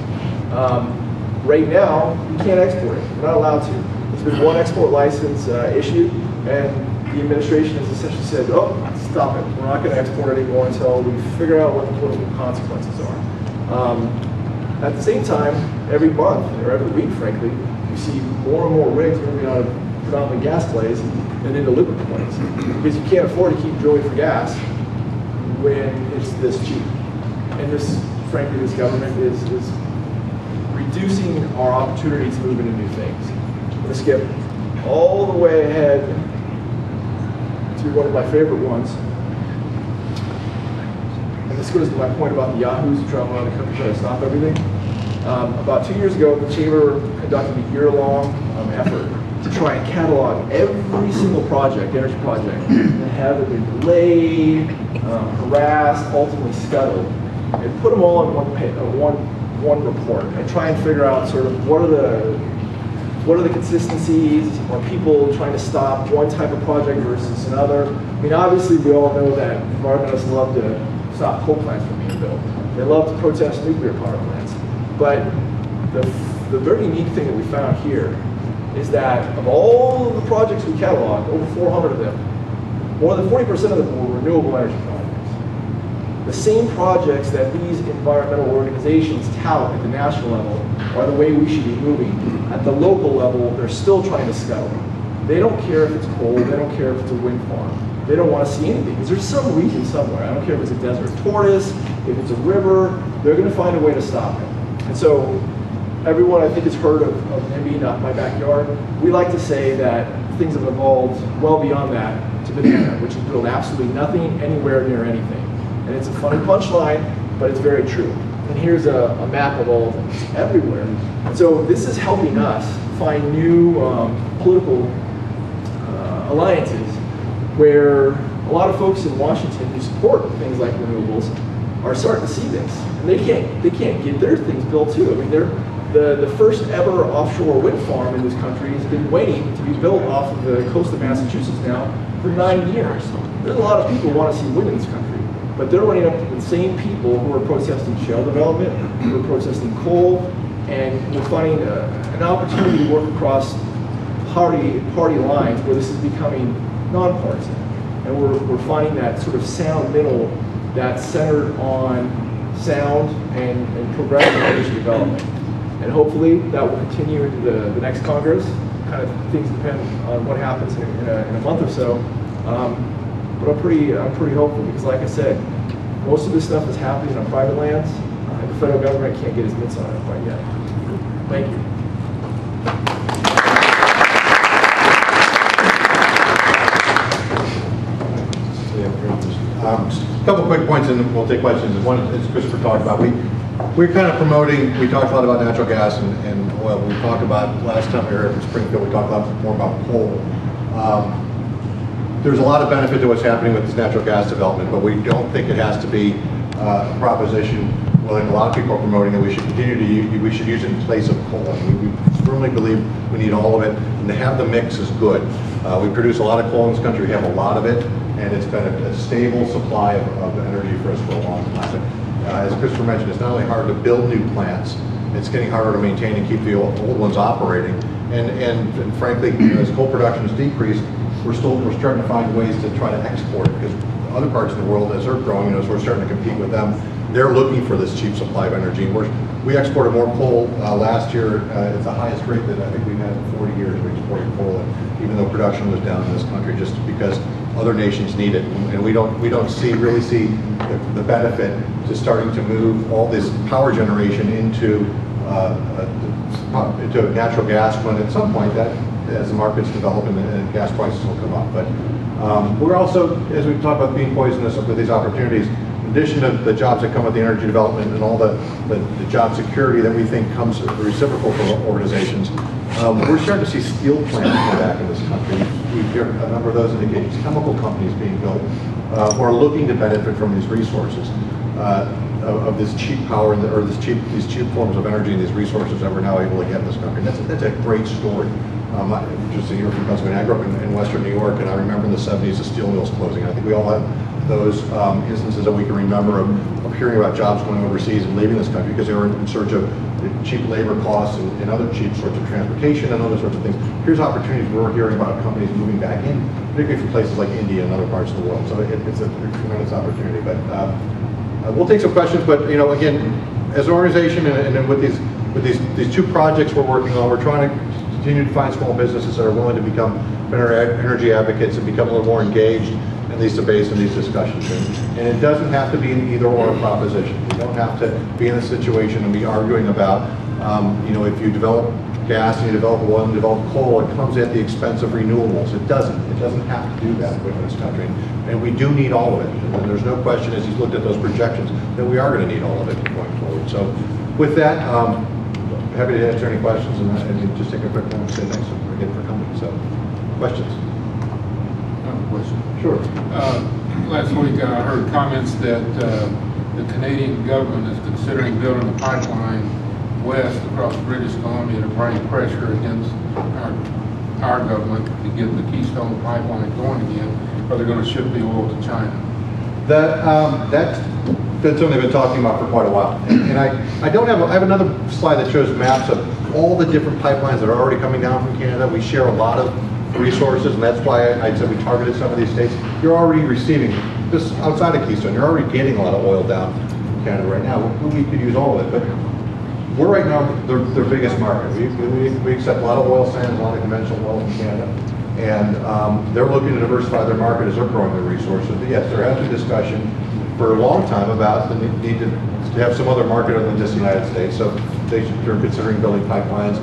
B: Right now, you can't export it. We're not allowed to. There's been one export license issued, and the administration has essentially said, oh, stop it. We're not going to export it anymore until we figure out what the political consequences are. At the same time, every month, or every week, frankly, you see more and more rigs moving out of predominantly gas plays and into liquid plays. Because you can't afford to keep drilling for gas when it's this cheap. And this, frankly, this government is reducing our opportunity to move into new things. I'm going to skip all the way ahead to one of my favorite ones. And this goes to my point about the yahoos who travel around the country trying to stop everything. About 2 years ago, the Chamber conducted a year-long effort to try and catalog every single project, energy project, that had been delayed, harassed, ultimately scuttled, and put them all in one report and try and figure out sort of what are the consistencies, are people trying to stop one type of project versus another. I mean, obviously we all know that environmentalists love to stop coal plants from being built. They love to protest nuclear power plants. But the very unique thing that we found here is that of all of the projects we cataloged, over 400 of them, more than 40% of them were renewable energy projects. The same projects that these environmental organizations tout at the national level are the way we should be moving. At the local level, they're still trying to scuttle. They don't care if it's coal, they don't care if it's a wind farm. They don't want to see anything, because there's some reason somewhere. I don't care if it's a desert tortoise, if it's a river, they're going to find a way to stop it. And so, everyone I think has heard of NIMBY, Not My Backyard. We like to say that things have evolved well beyond that to banana, which is build absolutely nothing anywhere near anything. And it's a funny punchline, but it's very true. And here's a map of all of them. It's everywhere. And so this is helping us find new political alliances where a lot of folks in Washington who support things like renewables are starting to see this. And they can't get their things built too. I mean, the first ever offshore wind farm in this country has been waiting to be built off of the coast of Massachusetts now for 9 years. There's a lot of people who want to see wind in this country. But they're running up to the same people who are protesting shale development, who are protesting coal, and we're finding an opportunity to work across party lines where this is becoming nonpartisan. And we're finding that sort of sound middle that's centered on sound and progressive energy development. And hopefully that will continue into the next Congress. Kind of things depend on what happens in a month or so. But I'm pretty hopeful because, like I said, most of this stuff is happening on private lands, and the federal government can't get its mitts on it quite yet. Thank you.
A: A couple quick points, and then we'll take questions. One is Christopher talked about. We're kind of promoting. We talked a lot about natural gas and oil. We talked about last time we were here in Springfield. We talked a lot more about coal. There's a lot of benefit to what's happening with this natural gas development, but we don't think it has to be a proposition. Well, like a lot of people are promoting that we should continue to use, we should use it in place of coal. We firmly believe we need all of it, and to have the mix is good. We produce a lot of coal in this country. We have a lot of it, and it's been a stable supply of energy for us for a long time. As Christopher mentioned, it's not only hard to build new plants, it's getting harder to maintain and keep the old ones operating. And frankly, as coal production has decreased, we're starting to find ways to try to export it, because other parts of the world, as they're growing, so we're starting to compete with them. They're looking for this cheap supply of energy. We exported more coal last year. It's the highest rate that I think we've had in 40 years. We exported coal, even though production was down in this country, just because other nations need it, and we don't really see the benefit to starting to move all this power generation into natural gas, when at some point that, as the markets develop and gas prices will come up. But we're also, as we've talked about being poisonous with these opportunities, addition to the jobs that come with the energy development and all the job security that we think comes reciprocal from organizations, we're starting to see steel plants come back in this country. We hear a number of those indications, chemical companies being built who are looking to benefit from these resources, of this cheap power or these cheap forms of energy and these resources that we're now able to get in this country. That's a great story. Just a year from Pennsylvania, I grew up in Western New York, and I remember in the 70s the steel mills closing. I think we all have those instances that we can remember of hearing about jobs going overseas and leaving this country because they were in search of cheap labor costs and other cheap sorts of transportation and other sorts of things. Here's opportunities we're hearing about companies moving back in, particularly from places like India and other parts of the world. So it's a tremendous opportunity. But we'll take some questions. But again, as an organization and with these two projects we're working on, we're trying to continue to find small businesses that are willing to become better energy advocates and become a little more engaged in these debates and these discussions. And it doesn't have to be an either-or proposition. We don't have to be in a situation and be arguing about, if you develop gas and you develop oil and you develop coal, it comes at the expense of renewables. It doesn't. It doesn't have to do that in this country. And we do need all of it. And there's no question, as he's looked at those projections, that we are going to need all of it going forward. So with that, happy to answer any questions and just take a quick moment to say thanks again for coming. So, questions?
C: Question.
A: Sure.
C: Last week I heard comments that the Canadian government is considering building a pipeline west across British Columbia to bring pressure against our government to get the Keystone pipeline going again, or they're going to ship the oil to China.
A: That's something they've been talking about for quite a while. And I have another slide that shows maps of all the different pipelines that are already coming down from Canada. We share a lot of resources, and that's why I said we targeted some of these states. You're already receiving this outside of Keystone. You're already getting a lot of oil down from Canada right now. We could use all of it, but we're right now their biggest market. We accept a lot of oil sands, a lot of conventional oil from Canada, and they're looking to diversify their market as they're growing their resources. But yes, there has been discussion for a long time about the need to have some other market other than just the United States. So they're considering building pipelines.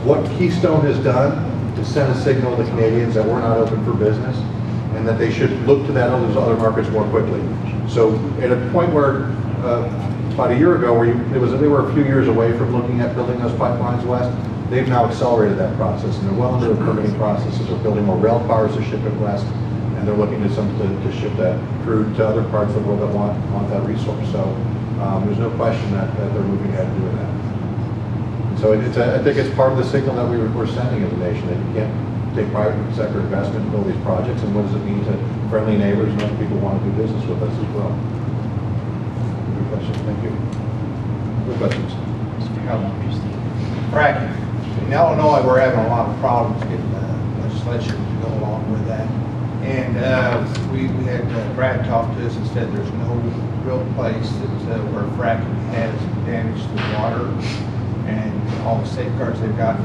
A: What Keystone has done to send a signal to Canadians that we're not open for business and that they should look to that those other markets more quickly. So at a point where about a year ago, where they were a few years away from looking at building those pipelines west, they've now accelerated that process, and they're well into the permitting processes. They're building more rail cars to ship it west, and they're looking to ship that crude to other parts of the world that want that resource. So there's no question that they're moving ahead and doing that. So I think it's part of the signal that we're sending as a nation, that you can't take private sector investment and build these projects, and what does it mean to friendly neighbors and other people who want to do business with us as well. Good question, thank you. Good questions?
D: Fracking. In Illinois, we're having a lot of problems getting legislation to go along with that. And we had Brad talk to us and said there's no real place that where fracking has damaged the water and all the safeguards they've got.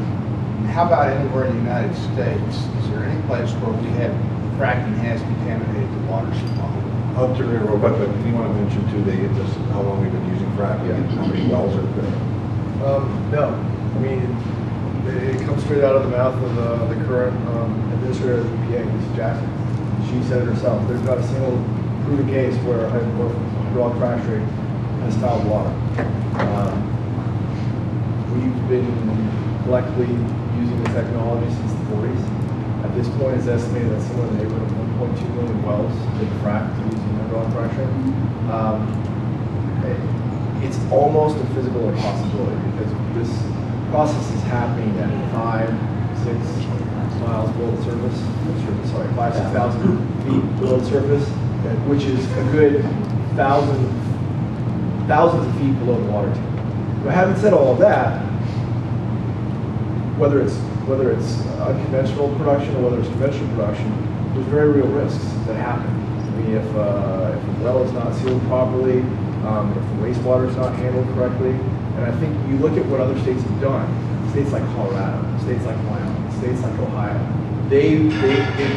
D: How about anywhere in the United States? Is there any place where we have fracking has contaminated the water supply?
A: I'll turn it real quick, but you want to mention too just how long we've been using fracking and how many wells are there?
B: No, I mean, it comes straight out of the mouth of the current administrator of the EPA, Lisa Jackson. She said it herself. There's not a single proven case where a hydraulic fracturing has fouled water. We've been collectively using the technology since the 40s. At this point, it's estimated that somewhere in the neighborhood of 1.2 million wells have been fracked using hydraulic fracturing. It's almost a physical impossibility because this process is happening at 5-6 miles below the surface. Sorry, 5,000-6,000 feet below the surface, which is a good thousands of feet below the water table. But having said all of that, whether it's unconventional production or whether it's conventional production, there's very real risks that happen. I mean, if a well is not sealed properly, if the wastewater is not handled correctly, and I think you look at what other states have done, states like Colorado, states like Wyoming, states like Ohio, they've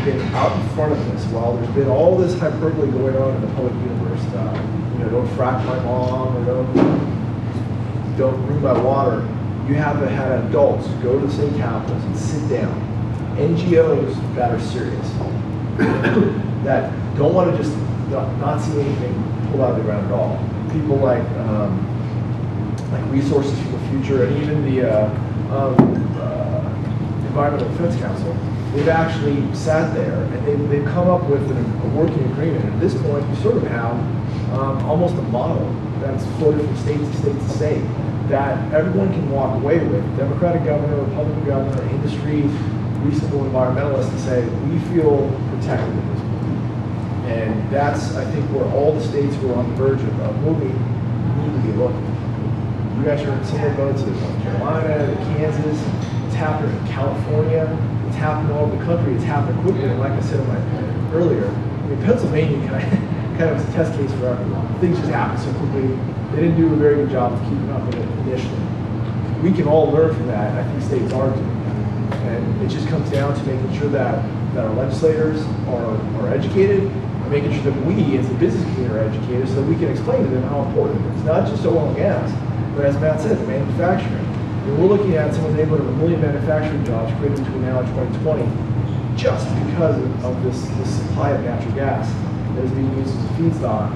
B: been out in front of this. While there's been all this hyperbole going on in the public universe, don't frack my mom, or don't ruin my water. You have had adults go to the state capitals and sit down, NGOs that are serious, that don't want to just not seeing anything pulled out of the ground at all. People like Resources for the Future and even the Environmental Defense Council, they've actually sat there and they've come up with a working agreement. And at this point, you sort of have almost a model that's floated from state to state to state that everyone can walk away with. Democratic governor, Republican governor, industry, reasonable environmentalists to say, we feel protected at this point. And that's, I think, where all the states who are on the verge of moving need to be looking. You guys are in similar boats in North Carolina, Kansas, it's happening in California, it's happening all over the country, it's happening quickly. And like I said earlier, I mean, Pennsylvania kind of was a test case for everyone. Things just happen so quickly. They didn't do a very good job of keeping up with it initially. We can all learn from that, and I think states are doing that. And it just comes down to making sure that our legislators are educated, and making sure that we as the business community are educated so that we can explain to them how important it is. Not just oil and gas, but as Matt said, the manufacturing. I mean, we're looking at some of the neighborhood of 1 million manufacturing jobs created between now and 2020 just because of this supply of natural gas that is being used as a feedstock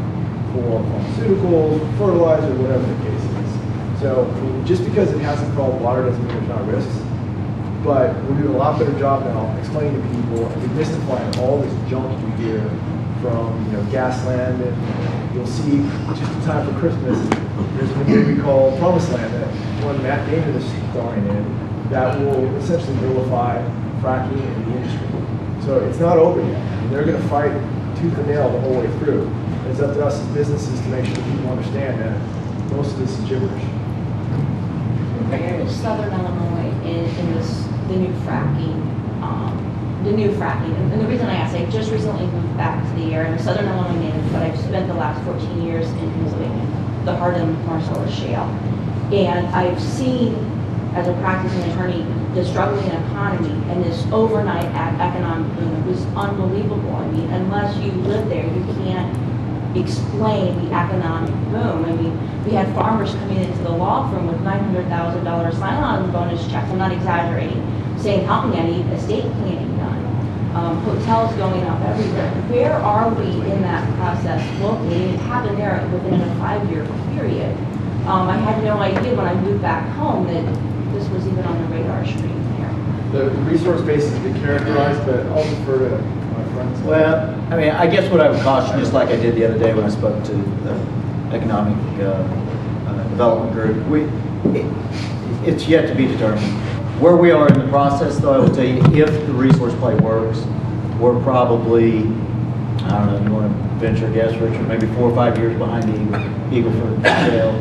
B: for pharmaceuticals, fertilizer, whatever the case is. So, I mean, just because it hasn't crawled water doesn't mean there's not risks. But we're doing a lot better job now explaining to people and demystifying all this junk you hear from, Gasland, and you'll see just in time for Christmas, there's a movie called Promised Land that one Matt Damon is starring in that will essentially vilify fracking in the industry. So it's not over yet. And they're going to fight tooth and nail the whole way through. It's up to us as businesses to make sure that people understand that most of this is gibberish.
E: Where is Southern Illinois in this the new fracking? And the reason I ask, I just recently moved back to the area. I'm a Southern Illinois native, but I've spent the last 14 years in Pennsylvania, the heart of Marcellus Shale, and I've seen, as a practicing attorney, the struggling economy and this overnight economic boom. It was unbelievable. I mean, unless you live there, you can't explain the economic boom. I mean, we had farmers coming into the law firm with $900,000 sign-on bonus checks. I'm not exaggerating, saying, help me, I need estate planning done. Hotels going up everywhere. Where are we in that process locally? It happened there within a 5-year period. I had no idea when I moved back home that this was even on the radar screen there.
B: The resource base has been characterized, but I'll defer to my friends.
F: Well, I mean, I guess what I would caution, just like I did the other day when I spoke to the Economic Development Group, it's yet to be determined. Where we are in the process, though, I will tell you, if the resource play works, we're probably, I don't know, you want to venture a guess, Richard, maybe 4 or 5 years behind the Eagle Ford Shale.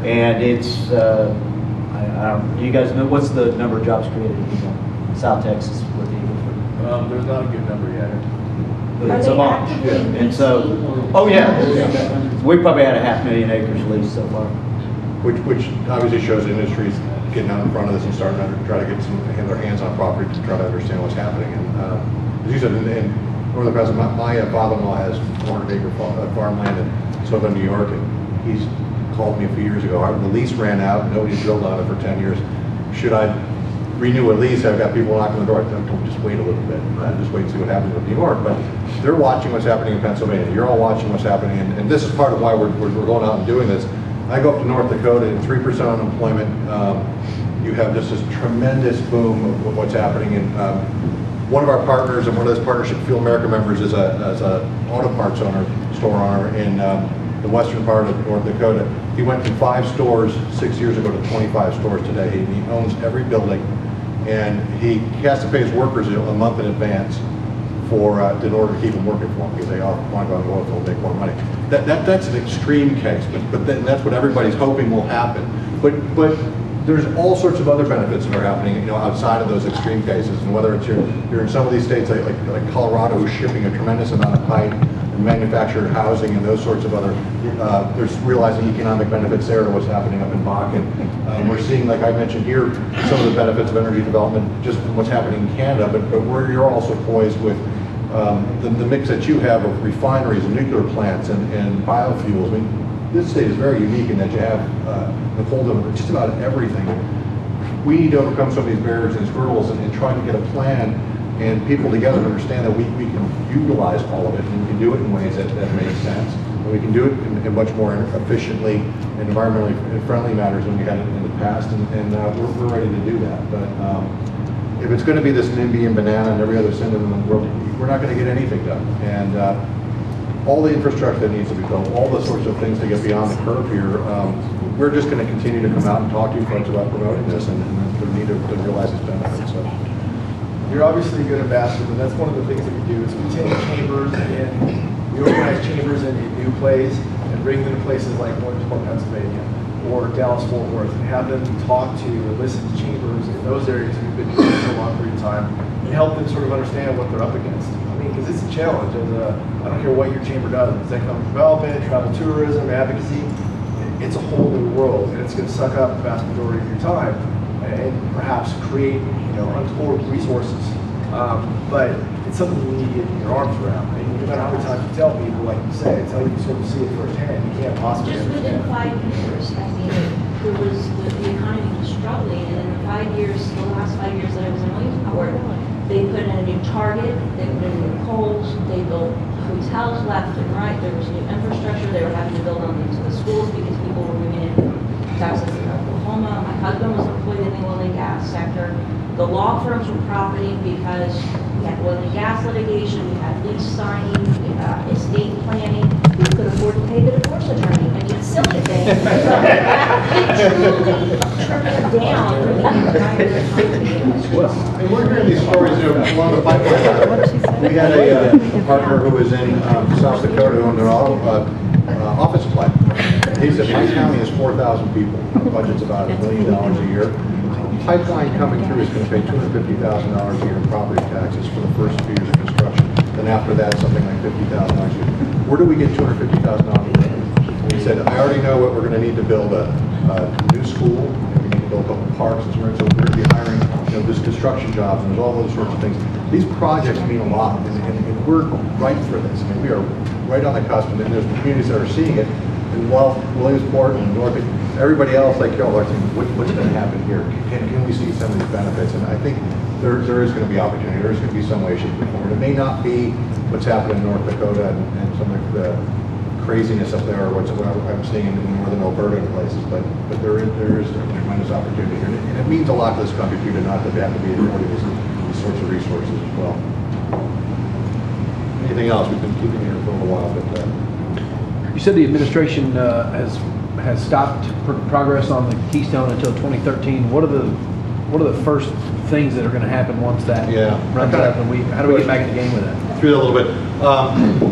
F: And it's, I don't, you guys know, what's the number of jobs created in South Texas with the Eagle Ford?
B: There's not a good number yet.
F: But it's a bunch. And so, oh yeah, we probably had 500,000 acres leased so far.
A: Which obviously shows the industry's getting out in front of this and starting to try to get their hands on property to try to understand what's happening. And as you said, in over the past, my father-in-law has 400-acre farmland in southern New York, and he's called me a few years ago. The lease ran out, nobody's drilled on it for 10 years. Should I renew a lease? I've got people knocking on the door. Don't just wait a little bit. Just wait and see what happens with New York. But they're watching what's happening in Pennsylvania. You're all watching what's happening, and this is part of why we're going out and doing this. I go up to North Dakota and 3% unemployment. You have just this tremendous boom of what's happening. And one of our partners and one of those partnership Fuel America members is a auto parts store owner in the western part of North Dakota. He went from 5 stores 6 years ago to 25 stores today. He owns every building, and he has to pay his workers a month in advance in order to keep them working for him, because they all want to go to oil field and make more money. That's an extreme case, but that's what everybody's hoping will happen. But there's all sorts of other benefits that are happening, outside of those extreme cases. And whether it's you're in some of these states like Colorado, who's shipping a tremendous amount of pipe and manufactured housing and those sorts of other, there's realizing economic benefits there to what's happening up in Bakken. We're seeing, like I mentioned here, some of the benefits of energy development just from what's happening in Canada, but where you're also poised with the mix that you have of refineries and nuclear plants and biofuels. I mean, this state is very unique in that you have the hold of just about everything. We need to overcome some of these barriers and these hurdles and try to get a plan and people together to understand that we can utilize all of it, and we can do it in ways that make sense. And we can do it in much more efficiently and environmentally friendly matters than we had in the past, and we're ready to do that. But if it's going to be this NIMBY and banana and every other synonym in the world, we're not going to get anything done. And all the infrastructure that needs to be built, all the sorts of things to get beyond the curve here, we're just going to continue to come out and talk to you folks about promoting this and the need to realize its benefits. So.
B: You're obviously a good ambassador, and that's one of the things that we do is we take chambers and we organize chambers in new plays and bring them to places like Williamsport, Pennsylvania, or Dallas, Fort Worth, and have them talk to or listen to chambers in those areas who've been doing it for a long period of time, and help them sort of understand what they're up against. I mean, because it's a challenge. I don't care what your chamber does, it's economic development, travel tourism, advocacy. It's a whole new world, and it's going to suck up the vast majority of your time, and perhaps create, untoward resources. But it's something you need to get your arms around. And no matter how many times you tell people, like you say, until you sort of see it firsthand, you can't possibly
E: Just within
B: understand.
E: 5 years, I mean, the economy was struggling, and in the last 5 years that I was in Williamsport, they put in a new Target, they put in new Kohl's, they built hotels left and right, there was new infrastructure, they were having to build on into the schools because people were moving in from Texas and Oklahoma. My husband was employed in the oil and gas sector. The law firms were profiting because we had oil and gas litigation, we had lease signing, we had estate planning. We could afford to pay the divorce attorney. I mean, silly things. It truly turned down for the entire economy.
A: And we're hearing these stories along the pipeline. We had a partner who was in South Dakota who owned an office supply. He said, my county has 4,000 people. Our budget's about $1 million a year. Pipeline coming through is going to pay $250,000 a year in property taxes for the first few years of construction. Then after that, something like $50,000 a year. Where do we get $250,000? He said, I already know what we're going to need to build a new school, and we need to build a couple parks, and so we're going to be hiring this construction jobs, and there's all those sorts of things. These projects mean a lot, and we're right for this. I mean, we are right on the cusp, and there's communities that are seeing it. And while Williamsport and North, everybody else like Carroll are saying, what's going to happen here? Can we see some of these benefits? And I think there is going to be opportunity. There is going to be some way, shape, or form. It may not be what's happening in North Dakota and some of the craziness up there, or what I'm seeing in northern Alberta and places, but there is a tremendous opportunity here. And it means a lot to this country too, to not have to be afforded these sorts of resources as well. Anything else? We've been keeping here for a little while, but.
G: You said the administration has stopped progress on the Keystone until 2013. What are the first things that are going to happen once that runs out? And how do we get back in the game with that?
A: Through that a little bit.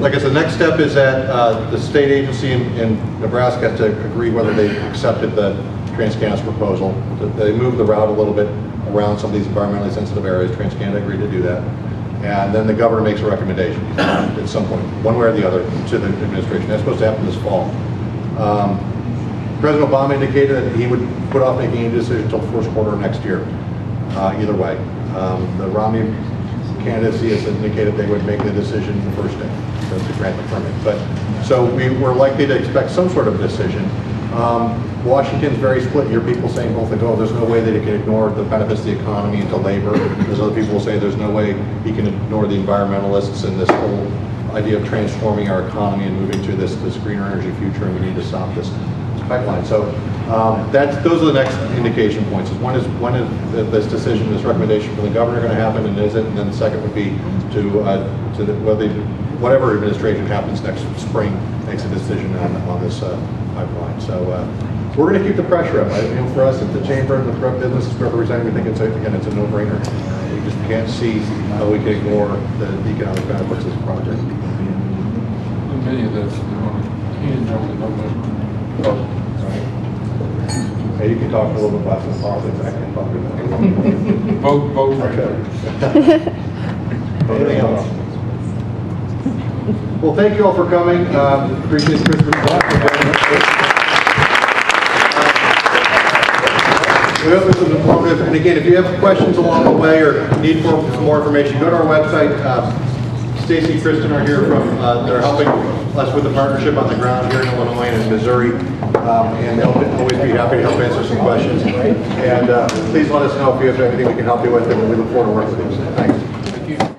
A: Like I said, the next step is that the state agency in Nebraska has to agree whether they accepted the TransCanada's proposal. They moved the route a little bit around some of these environmentally sensitive areas. TransCanada agreed to do that. And then the governor makes a recommendation at some point, one way or the other, to the administration. That's supposed to happen this fall. President Obama indicated that he would put off making any decision until first quarter of next year, either way. The Romney candidacy has indicated they would make the decision the first day to grant the permit. But so we're likely to expect some sort of decision. Washington's very split. You hear people saying both like, oh, there's no way that he can ignore the benefits of the economy and to labor. There's other people who say there's no way he can ignore the environmentalists and this whole idea of transforming our economy and moving to this greener energy future, and we need to stop this pipeline. So those are the next indication points. One is this decision, this recommendation from the governor going to happen, and is it? And then the second would be whatever administration happens next spring makes a decision on this pipeline. So we're going to keep the pressure up. For us at the chamber and the business representing, we think it's a no-brainer. We just can't see how we can ignore the economic benefits of this project.
C: Many of that's hinge on the November.
A: Oh, right. Hey, you can talk a little bit about some politics. I can't talk about that.
C: Vote for
A: it. Anything else? Well, thank you all for coming. Appreciate Christopher. We hope this was informative. And again, if you have questions along the way or need some more information, go to our website. Stacy and Kristen are here from, they're helping us with the partnership on the ground here in Illinois and in Missouri. And they'll always be happy to help answer some questions. And please let us know if you have anything we can help you with, and we look forward to working with you. Thanks.
C: you.